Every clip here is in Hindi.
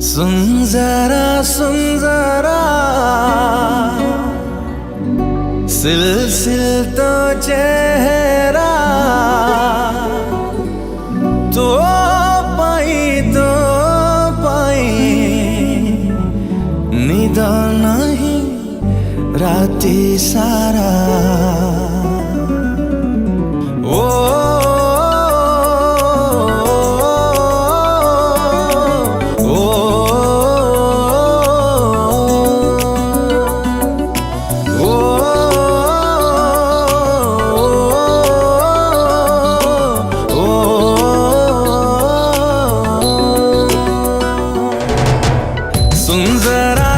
सुन जरा सिलसिल तो चेहरा तो पाई नींद नहीं राती सारा ओ सुन जरा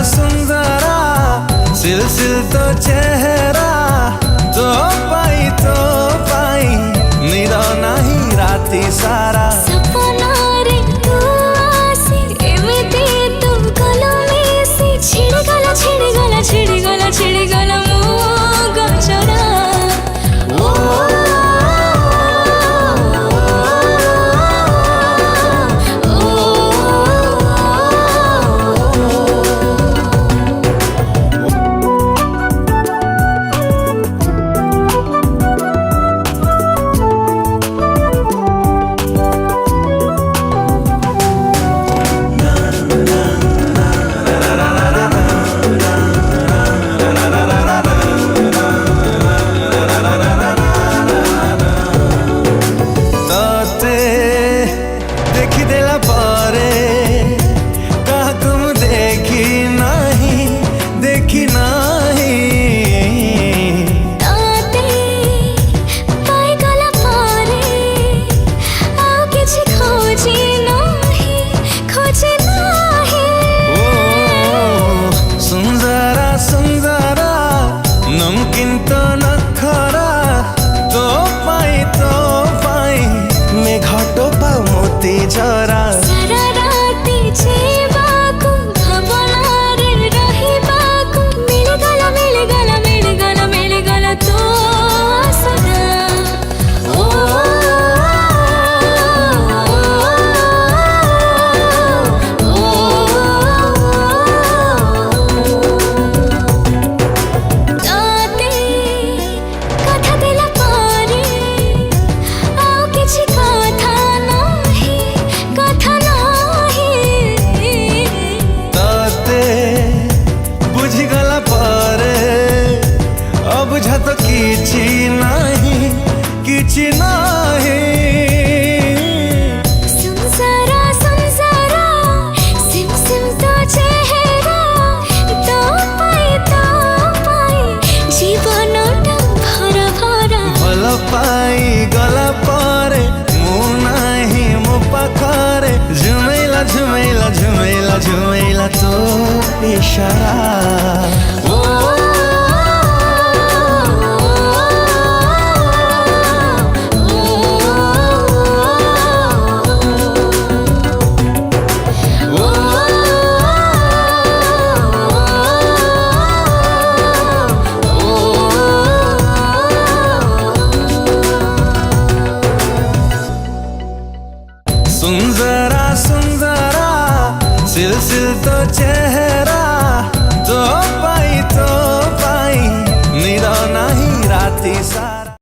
सिलसिल तो चेहरा तो पाई नींद नहीं राती सारा सपना रे तू आसी एमिति तू गला मिसी छिड़गला मो गचरा देखिदेला पारे काकु देखी नाही ताते पाई गला पारे आउ किछि खोजी नाही ओ सुन जरा नमकीन तो नखरा तो पाई में घाटो पा मोती जरा सारा राती जीवाकू भावनारे रहिबाकू मिलगला तो सदा ताते कथा देला पारे आउ किछि कथा ताते बुझिगला पारे अब तो किछि नाही सुन जरा सिम तो चेहरा तो पाई जीवनटा भरा भल पाई गला पारे मु नाही मो पाखरे झुमेला तो इशारा।